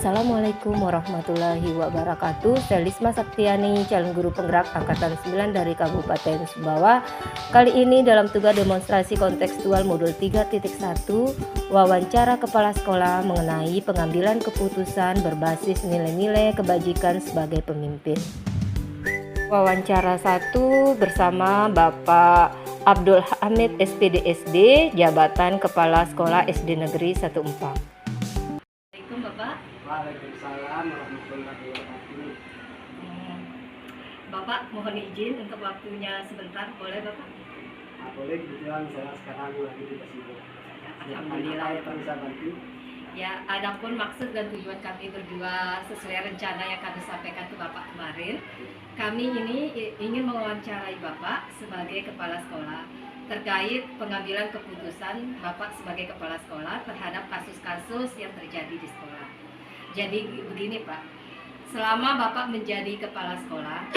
Assalamualaikum warahmatullahi wabarakatuh. Saya Lisma Saktiani, calon guru penggerak Angkatan 9 dari Kabupaten Sumbawa. Kali ini dalam tugas demonstrasi kontekstual modul 3.1, wawancara kepala sekolah mengenai pengambilan keputusan berbasis nilai-nilai kebajikan sebagai pemimpin. Wawancara 1 bersama Bapak Abdul Hamid SPDSD, jabatan Kepala Sekolah SD Negeri 14. Bapak. Waalaikumsalam warahmatullahi wabarakatuh. Bapak mohon izin untuk waktunya sebentar, boleh Bapak? Boleh, kebetulan saya sekarang lagi tidak sibuk. Alhamdulillah ya Pak. Bisa bantu? Ya, adapun maksud dan tujuan kami berdua sesuai rencana yang kami sampaikan ke Bapak kemarin, kami ini ingin mewawancarai Bapak sebagai kepala sekolah terkait pengambilan keputusan Bapak sebagai kepala sekolah terhadap kasus-kasus yang terjadi di sekolah. Jadi begini Pak, selama Bapak menjadi kepala sekolah,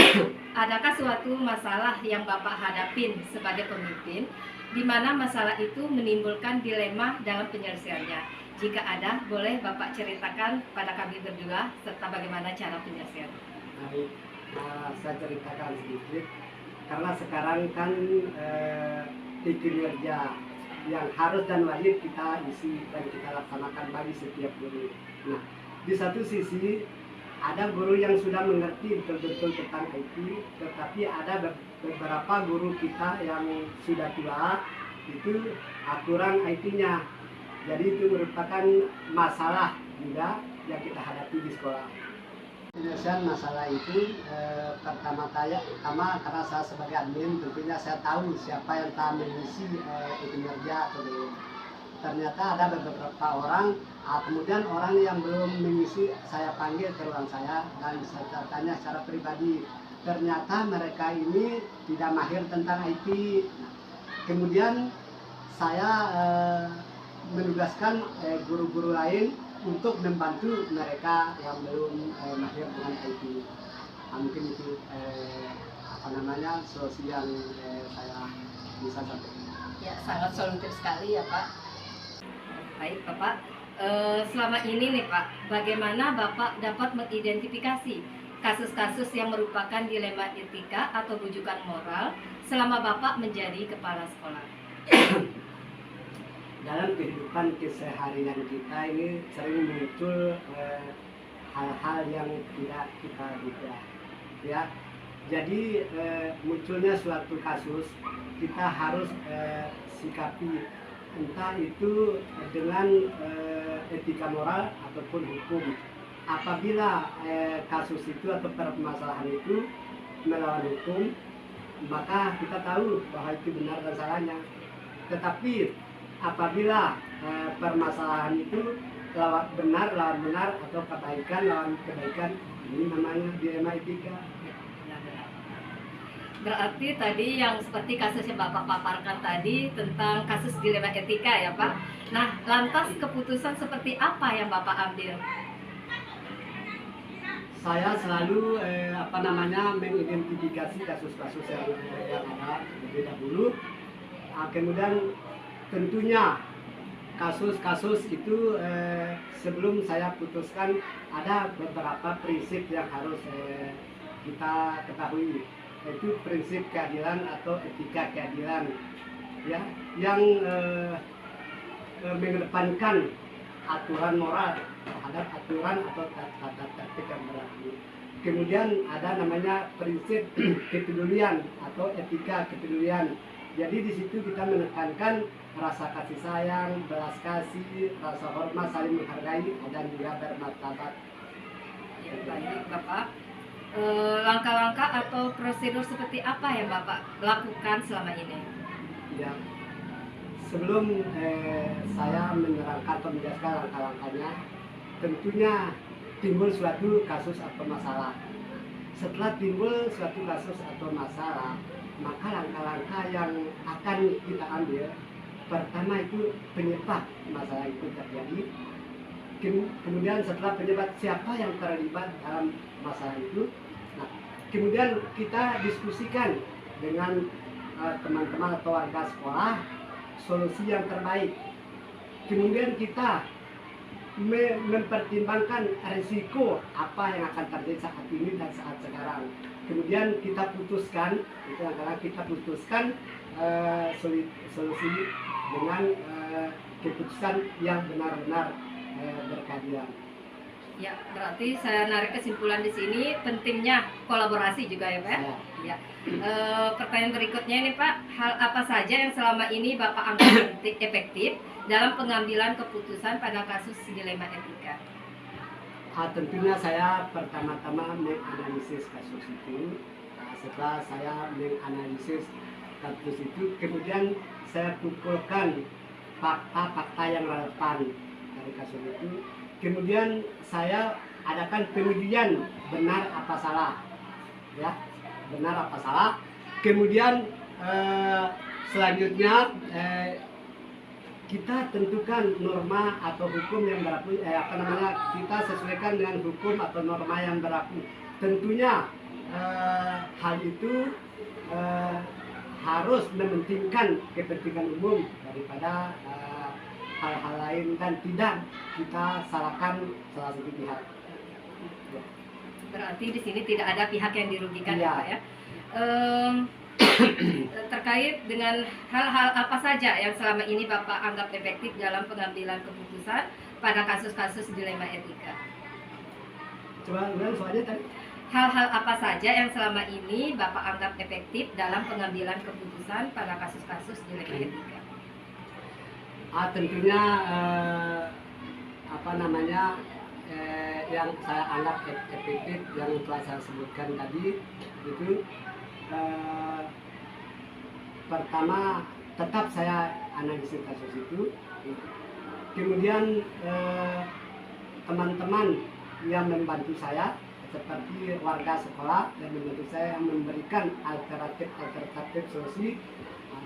adakah suatu masalah yang Bapak hadapin sebagai pemimpin, di mana masalah itu menimbulkan dilema dalam penyelesaiannya? Jika ada, boleh Bapak ceritakan pada kami berdua serta bagaimana cara penyelesaian. Baik, saya ceritakan sedikit. Karena sekarang kan di kinerja yang harus dan wajib kita isi dan kita laksanakan bagi setiap guru. Nah, di satu sisi ada guru yang sudah mengerti betul-betul tentang IT, tetapi ada beberapa guru kita yang sudah tua, itu aturan IT-nya. Jadi itu merupakan masalah juga yang kita hadapi di sekolah. Penyelesaian masalah itu pertama karena saya sebagai admin tentunya saya tahu siapa yang telah mengisi kinerja atau belum. Ternyata ada beberapa orang, kemudian orang yang belum mengisi saya panggil ke ruang saya dan saya tanya secara pribadi. Ternyata mereka ini tidak mahir tentang IT. Kemudian saya menugaskan guru-guru lain untuk membantu mereka yang belum mahir dengan IT. Mungkin itu solusi yang saya bisa sampaikan. Ya, sangat solutif sekali ya Pak. Baik Bapak, selama ini nih Pak, bagaimana Bapak dapat mengidentifikasi kasus-kasus yang merupakan dilema etika atau rujukan moral selama Bapak menjadi kepala sekolah? Dalam kehidupan keseharian kita ini sering muncul hal-hal yang tidak kita duga, ya. Jadi munculnya suatu kasus kita harus sikapi, entah itu dengan etika moral ataupun hukum. Apabila kasus itu atau permasalahan itu melawan hukum, maka kita tahu bahwa itu benar dan salahnya. Tetapi apabila permasalahan itu lawan benar atau kebaikan lawan kebaikan, ini namanya dilema etika. Berarti tadi yang seperti kasus yang Bapak paparkan tadi tentang kasus dilema etika ya Pak. Nah, lantas keputusan seperti apa yang Bapak ambil? Saya selalu mengidentifikasi kasus-kasus yang ada terlebih dahulu. Kemudian tentunya kasus-kasus itu sebelum saya putuskan ada beberapa prinsip yang harus kita ketahui, yaitu prinsip keadilan atau etika keadilan, ya, yang mengedepankan aturan moral terhadap aturan atau tata tertib yang berlaku. Kemudian ada namanya prinsip kepedulian atau etika kepedulian. Jadi di situ kita menekankan rasa kasih sayang, belas kasih, rasa hormat, saling menghargai, dan juga bermartabat. Ya, baik Bapak. Langkah-langkah atau prosedur seperti apa yang Bapak lakukan selama ini? Ya, sebelum saya menerangkan atau menjelaskan langkah-langkahnya, tentunya timbul suatu kasus atau masalah. Setelah timbul suatu kasus atau masalah, maka langkah-langkah yang akan kita ambil, pertama itu penyebab masalah itu terjadi. Kemudian setelah penyebab, siapa yang terlibat dalam masalah itu. Nah, kemudian kita diskusikan dengan teman-teman atau warga sekolah solusi yang terbaik. Kemudian kita mempertimbangkan risiko apa yang akan terjadi saat ini dan saat sekarang. Kemudian kita putuskan, itu adalah kita putuskan solusi dengan keputusan yang benar-benar berkeadilan. Ya, berarti saya narik kesimpulan di sini pentingnya kolaborasi juga ya Pak. Ya. Ya. Pertanyaan berikutnya ini Pak, hal apa saja yang selama ini Bapak anggap efektif dalam pengambilan keputusan pada kasus dilema etika? Tentunya saya pertama-tama menganalisis kasus itu. Setelah saya menganalisis kasus itu, kemudian saya kumpulkan fakta-fakta yang relevan dari kasus itu. Kemudian saya adakan pengujian benar apa salah, ya, benar apa salah. Kemudian selanjutnya kita tentukan norma atau hukum yang berlaku, kita sesuaikan dengan hukum atau norma yang berlaku. Tentunya hal itu harus mementingkan kepentingan umum daripada hal-hal lain dan tidak kita salahkan salah satu pihak. Berarti di sini tidak ada pihak yang dirugikan ya Iya. Pak ya. Terkait dengan hal-hal apa saja yang selama ini Bapak anggap efektif dalam pengambilan keputusan pada kasus-kasus dilema etika? Coba ulang soalnya tadi. Hal-hal apa saja yang selama ini Bapak anggap efektif dalam pengambilan keputusan pada kasus-kasus dilema etika? Tentunya yang saya anggap efektif yang telah saya sebutkan tadi itu pertama tetap saya analisis kasus itu, kemudian teman-teman yang membantu saya seperti warga sekolah yang membantu saya yang memberikan alternatif solusi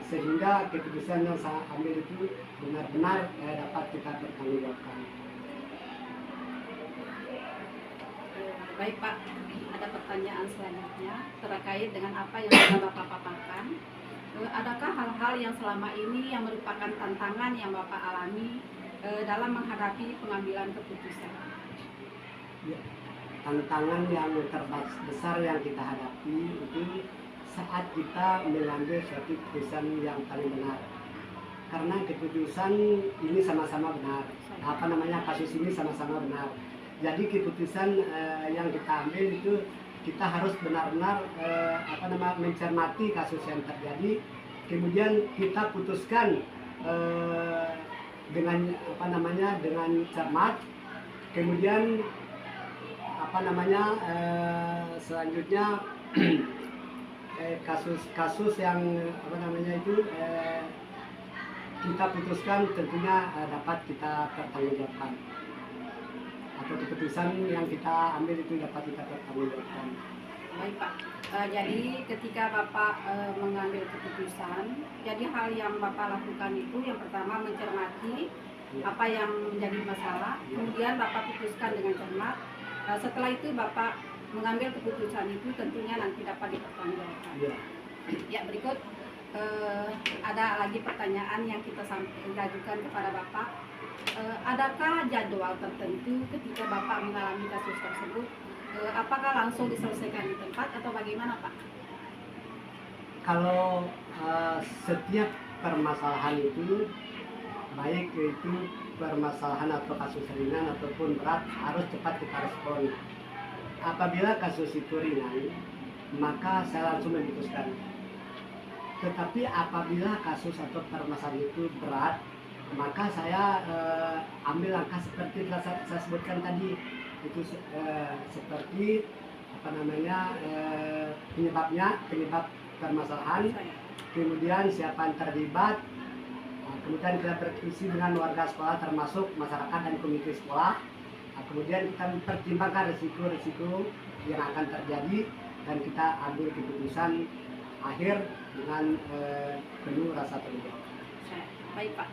sehingga keputusan yang saya ambil itu benar-benar dapat kita pertanggungjawabkan. Baik Pak, ada pertanyaan selanjutnya terkait dengan apa yang sudah Bapak paparkan. Adakah hal-hal yang selama ini yang merupakan tantangan yang Bapak alami dalam menghadapi pengambilan keputusan? Ya, tantangan yang terbesar yang kita hadapi itu saat kita mengambil suatu keputusan yang paling benar. Karena keputusan ini sama-sama benar, kasus ini sama-sama benar. Jadi keputusan yang kita ambil itu kita harus benar-benar mencermati kasus yang terjadi, kemudian kita putuskan dengan cermat, kemudian selanjutnya kasus yang kita putuskan tentunya dapat kita pertanggungjawabkan, atau keputusan yang kita ambil itu dapat kita pertanggungjawabkan. Baik Pak, jadi ketika Bapak mengambil keputusan, jadi hal yang Bapak lakukan itu yang pertama mencermati apa yang menjadi masalah, kemudian Bapak putuskan dengan cermat. Setelah itu Bapak mengambil keputusan itu tentunya nanti dapat dipertanggungjawabkan. Ya, berikut ada lagi pertanyaan yang kita ajukan kepada Bapak. Adakah jadwal tertentu ketika Bapak mengalami kasus tersebut? Apakah langsung diselesaikan di tempat atau bagaimana Pak? Kalau setiap permasalahan itu, baik itu permasalahan atau kasus ringan ataupun berat, harus cepat kita respon. Apabila kasus itu ringan, maka saya langsung memutuskan. Tetapi apabila kasus atau permasalahan itu berat, maka saya ambil langkah seperti telah saya sebutkan tadi, itu seperti penyebab permasalahan, kemudian siapa yang terlibat, kemudian kita berdiskusi dengan warga sekolah termasuk masyarakat dan komite sekolah, kemudian kita mempertimbangkan risiko-risiko yang akan terjadi dan kita ambil keputusan akhir dengan penuh rasa tanggung jawab. Baik Pak,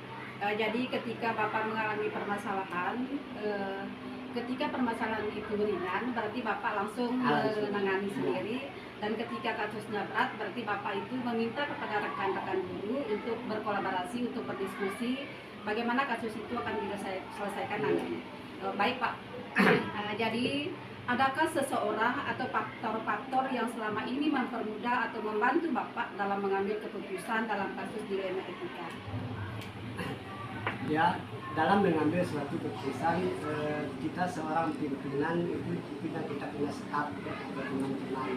jadi ketika Bapak mengalami permasalahan, ketika permasalahan itu ringan, berarti Bapak langsung menangani sendiri, dan ketika kasusnya berat, berarti Bapak itu meminta kepada rekan-rekan guru untuk berkolaborasi, untuk berdiskusi bagaimana kasus itu akan diselesaikan nanti. Baik Pak. Jadi adakah seseorang atau faktor-faktor yang selama ini mempermudah atau membantu Bapak dalam mengambil keputusan dalam kasus dilema etika? Ya, dalam mengambil suatu keputusan, kita seorang pimpinan itu kita punya staf teman-teman.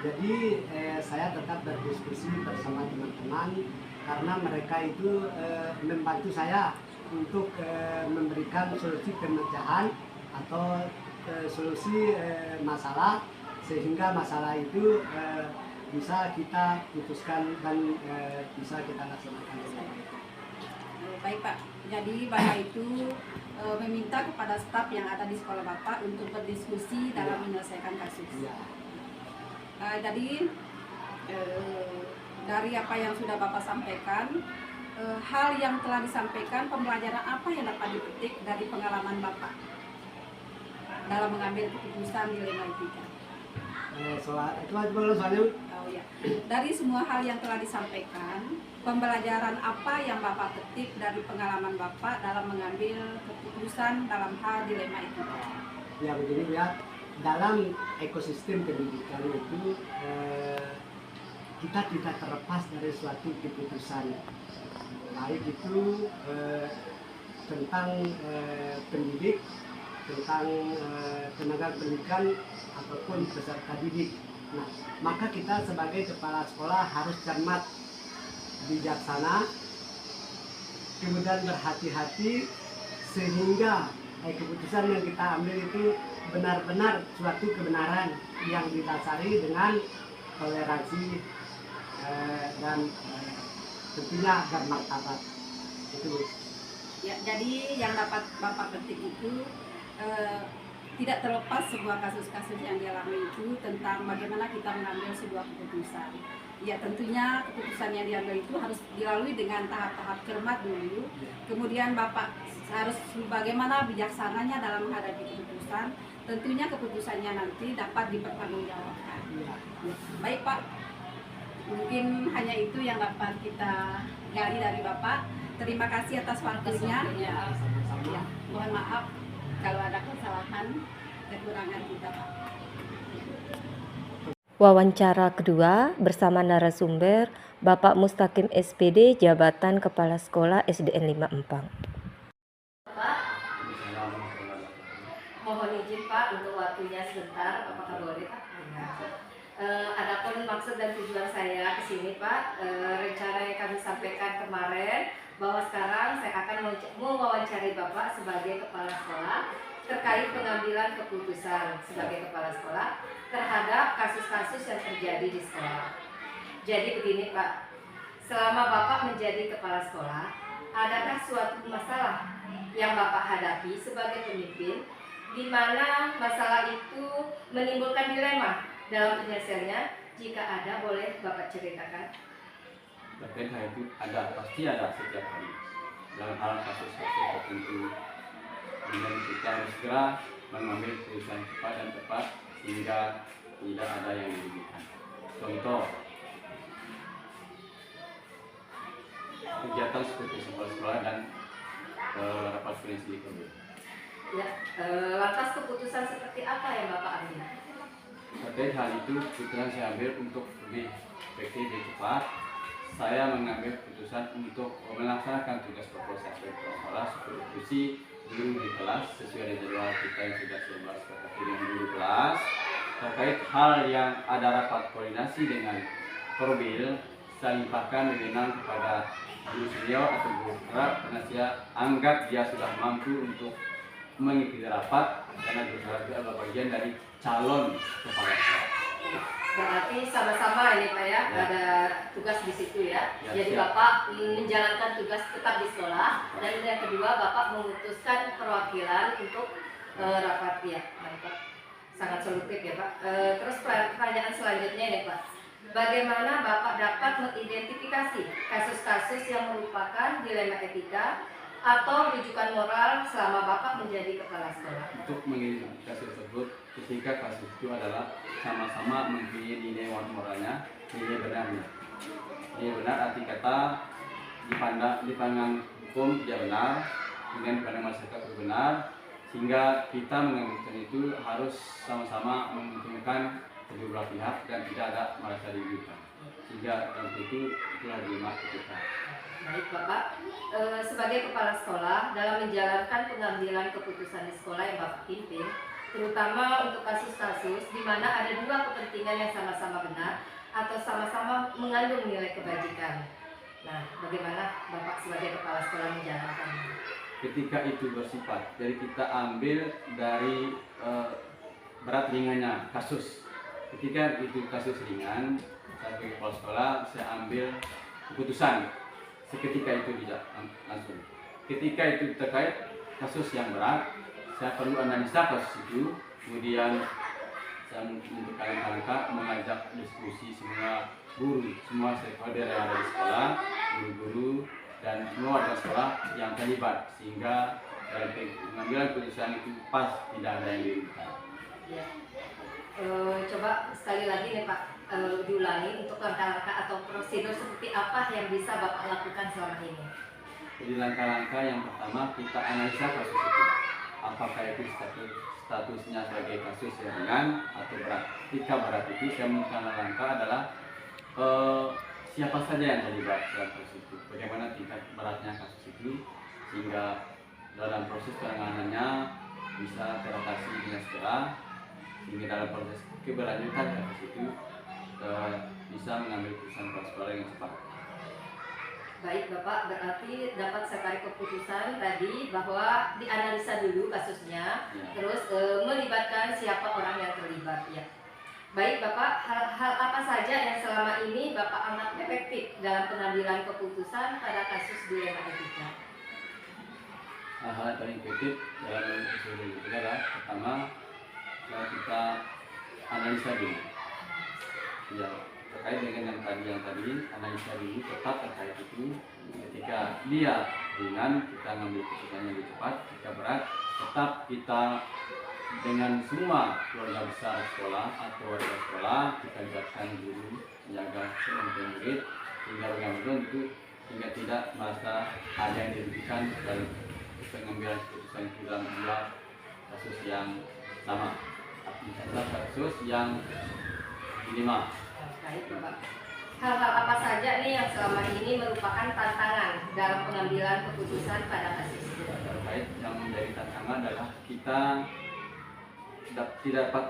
Jadi saya tetap berdiskusi bersama teman-teman karena mereka itu membantu saya untuk memberikan solusi pemecahan atau solusi masalah, sehingga masalah itu bisa kita putuskan dan bisa kita laksanakan dengan baik. Baik Pak, jadi Bapak itu meminta kepada staf yang ada di sekolah Bapak untuk berdiskusi dalam menyelesaikan kasus. Ya. Jadi dari apa yang sudah Bapak sampaikan, hal yang telah disampaikan, pembelajaran apa yang dapat dipetik dari pengalaman Bapak dalam mengambil keputusan dilema etika? Oh ya, dari semua hal yang telah disampaikan, pembelajaran apa yang Bapak petik dari pengalaman Bapak dalam mengambil keputusan dalam hal dilema etika? Ya begini ya, dalam ekosistem pendidikan itu kita tidak terlepas dari suatu keputusan, baik itu tentang pendidik, tentang tenaga pendidikan ataupun peserta didik. Nah, maka kita sebagai kepala sekolah harus cermat, bijaksana, kemudian berhati-hati sehingga keputusan yang kita ambil itu benar-benar suatu kebenaran yang didasari dengan toleransi dan tentunya bermartabat. Itu. Ya, jadi yang dapat Bapak petik itu tidak terlepas sebuah kasus-kasus yang dialami itu tentang bagaimana kita mengambil sebuah keputusan. Ya tentunya keputusan yang diambil itu harus dilalui dengan tahap-tahap cermat dulu. Kemudian Bapak harus bagaimana bijaksananya dalam menghadapi keputusan. Tentunya keputusannya nanti dapat dipertanggungjawabkan. Ya. Baik Pak, mungkin hanya itu yang dapat kita gali dari Bapak. Terima kasih atas waktunya. Ya, mohon maaf kalau ada kesalahan, kekurangan kita Pak. Wawancara kedua bersama narasumber Bapak Mustaqim SPD, Jabatan Kepala Sekolah SDN 5 Empang. Pak, mohon izin Pak untuk waktunya sebentar, apakah boleh Pak? Adapun maksud dan tujuan saya ke sini Pak, rencana yang kami sampaikan kemarin bahwa sekarang saya akan mewawancari Bapak sebagai kepala sekolah terkait pengambilan keputusan sebagai kepala sekolah terhadap kasus-kasus yang terjadi di sekolah. Jadi begini Pak, selama Bapak menjadi kepala sekolah, adakah suatu masalah yang Bapak hadapi sebagai pemimpin di mana masalah itu menimbulkan dilema dalam penyelesaiannya? Jika ada, boleh Bapak ceritakan. Terkait hal itu pasti ada setiap hari dalam hal kasus-kasus tertentu, dan kita harus segera mengambil keputusan cepat dan tepat sehingga tidak ada yang dirugikan. Contoh kegiatan seperti sekolah dan rapat koordinasi COVID. Ya, lantas keputusan seperti apa yang Bapak ambil? Terkait hal itu, keputusan saya ambil untuk lebih efektif dan cepat. Saya mengambil keputusan untuk melaksanakan tugas pokok saya sebagai kepala sekolah supervisi guru di kelas sesuai dengan jadwal kita yang sudah saya bahas dengan guru kelas. Terkait hal yang ada rapat koordinasi dengan Korbil, saya limpahkan wewenang kepada guru senior atau guru kerap karena saya anggap dia sudah mampu untuk mengikuti rapat karena guru kerap itu adalah bagian dari calon kepala sekolah. Berarti sama-sama ini Pak ya, ada tugas di situ ya. Jadi siap. Bapak menjalankan tugas tetap di sekolah, dan yang kedua Bapak memutuskan perwakilan untuk rapat ya. Baik Pak, sangat solutif ya Pak. Terus pertanyaan selanjutnya nih Pak, bagaimana Bapak dapat mengidentifikasi kasus-kasus yang merupakan dilema etika atau rujukan moral selama Bapak menjadi kepala sekolah? Untuk mengidentifikasi tersebut, ketika kasus itu adalah sama-sama mempunyai nilai moralnya, nilai benarnya. Nilai benar arti kata dipandang hukum tidak benar, kemudian dipandang masyarakat benar, sehingga kita mengambil keputusan itu harus sama-sama menguntungkan kedua belah pihak dan tidak ada merasa dirugikan, sehingga dalam itu itulah dilema kita. Baik Bapak, sebagai kepala sekolah dalam menjalankan pengambilan keputusan di sekolah yang Bapak pimpin, terutama untuk kasus-kasus di mana ada dua kepentingan yang sama-sama benar atau sama-sama mengandung nilai kebajikan. Nah, bagaimana Bapak sebagai kepala sekolah menjalankannya? Ketika itu bersifat, jadi kita ambil dari berat ringannya kasus. Ketika itu kasus ringan, saya sebagai kepala sekolah saya ambil keputusan seketika itu tidak langsung. Ketika itu terkait kasus yang berat, saya perlu analisa kasus itu, kemudian saya menentukan langkah mengajak diskusi semua guru, semua stakeholder yang ada di sekolah, guru-guru dan semua warga sekolah yang terlibat, sehingga dalam pengambilan keputusan itu pas, tidak ada yang dirugikan. Ya. Coba sekali lagi nih Pak, diulangi untuk langkah-langkah atau prosedur seperti apa yang bisa Bapak lakukan selama ini. Jadi langkah-langkah yang pertama kita analisa kasus itu, apakah itu statusnya sebagai kasus yang ringan atau berat. Ketika berat itu saya menemukan langkah adalah siapa saja yang terlibat dalam kasus itu, bagaimana tingkat beratnya kasus itu, sehingga dalam proses penanganannya bisa teratasi dengan segera, sehingga dalam proses keberlanjutan kasus itu bisa mengambil keputusan kepala sekolah yang cepat. Baik Bapak, berarti dapat saya tarik keputusan tadi bahwa dianalisa dulu kasusnya, Ya. terus melibatkan siapa orang yang terlibat ya. Baik Bapak, hal-hal apa saja yang selama ini Bapak anggap efektif dalam pengambilan keputusan pada kasus dilema etika? Hal-hal yang paling efektif dalam prosedur itu adalah pertama kita analisa dulu. Ya, terkait dengan yang tadi analisa dulu tetap terkait itu. Ketika dia ringan kita ngambil keputusan yang lebih cepat, ketika berat tetap kita dengan semua keluarga besar sekolah atau warga sekolah kita libatkan guru, penjaga, dan murid, sehingga bagaimana itu sehingga tidak merasa ada yang dirugikan dalam pengambilan keputusan itu dalam dua kasus yang sama, adalah kasus yang dilema. Baik Bapak, hal-hal apa saja nih yang selama ini merupakan tantangan dalam pengambilan keputusan pada kasus itu? Terkait yang menjadi tantangan adalah kita tidak dapat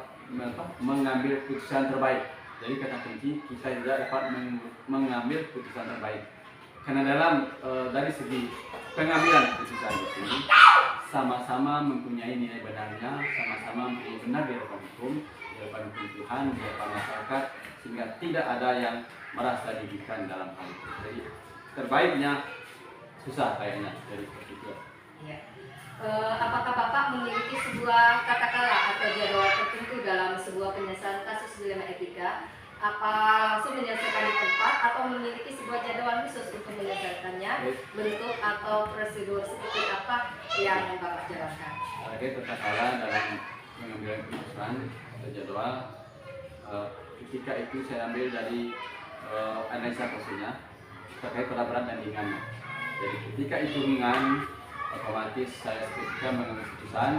mengambil keputusan terbaik. Jadi kata kunci kita tidak dapat mengambil keputusan terbaik. Karena dalam dari segi pengambilan keputusan itu sama-sama mempunyai nilai benarnya, sama-sama mempunyai benar di hadapan hukum, di hadapan Tuhan, di hadapan masyarakat, sehingga tidak ada yang merasa dirugikan dalam hal itu. Jadi terbaiknya susah kayaknya dari itu. Ya. Apakah Bapak memiliki sebuah kata-kata atau jadwal tertentu dalam sebuah penyelesaian kasus dilema etika? Apa langsung menyelesaikan di tempat atau memiliki sebuah jadwal khusus untuk menyelesaikannya? Bentuk atau prosedur seperti apa yang Bapak jalankan? Ada kata-kata dalam mengambil keputusan atau jadwal. Ketika itu saya ambil dari analisa kasusnya terkait pada berat dan ringannya. Jadi ketika itu ringan, otomatis saya ketika mengambil keputusan.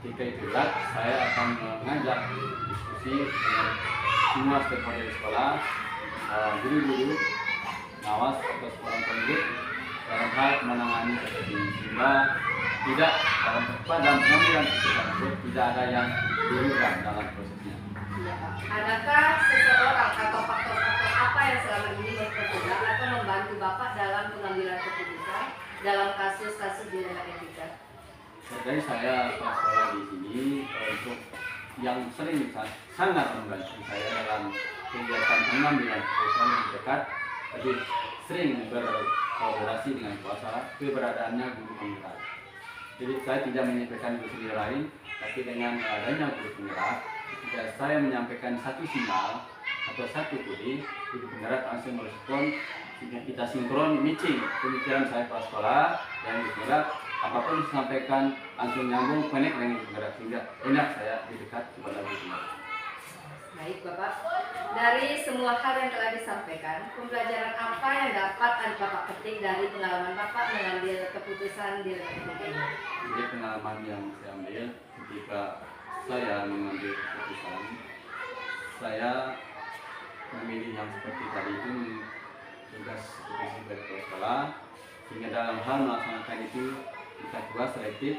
Ketika itu berat, saya akan mengajak diskusi dengan semua stakeholder di sekolah, guru-guru, pengawas atau sekolah pendidik dalam hal menangani kasus ini, sehingga tidak dalam pengambilan keputusan itu tidak ada yang dirugikan dalam prosesnya. Ya, Pak. Adakah seseorang atau faktor-faktor apa yang selama ini mempermudah atau membantu Bapak dalam pengambilan keputusan dalam kasus-kasus dilema etika? Jadi saya pas sekolah di sini untuk yang sering sangat membantu saya dalam kegiatan pengambilan keputusan yang dekat, lebih sering berkolaborasi dengan kuasa keberadaannya guru penggerak. Jadi saya tidak menyampaikan guru sendiri lain, tapi dengan adanya guru penggerak, ketika saya menyampaikan satu sinyal atau satu kode, guru penggerak langsung merespon, sehingga kita sinkron matching pemikiran saya pas sekolah dan guru penggerak. Apapun disampaikan langsung nyambung connect dengan guru penggerak, sehingga enak saya di dekat kepada guru penggerak. Baik Bapak, dari semua hal yang telah disampaikan, pembelajaran apa yang dapat Bapak petik dari pengalaman Bapak mengambil keputusan di Republik ini? Jadi pengalaman yang saya ambil ketika saya mengambil keputusan, saya memilih yang seperti tadi itu tugas seperti sebagai kepala sekolah, sehingga dalam hal melaksanakan itu kita buat selektif,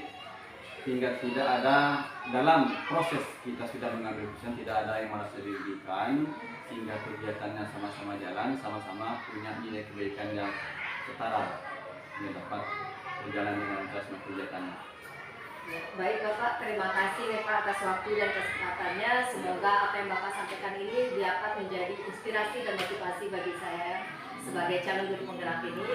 hingga tidak ada dalam proses kita sudah mengambil keputusan tidak ada yang merasa dirugikan, sehingga kegiatannya sama-sama jalan, sama-sama punya nilai kebaikan yang setara, yang dapat berjalan dengan lancar semua kegiatannya. Ya, baik Bapak, terima kasih nih Pak atas waktu dan kesempatannya. Semoga apa yang Bapak sampaikan ini dapat menjadi inspirasi dan motivasi bagi saya sebagai calon guru penggerak ini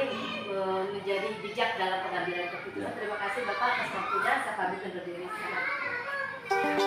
menjadi bijak dalam pengambilan keputusan. Terima kasih Bapak atas waktunya. Saya pamit undur diri. Selamat.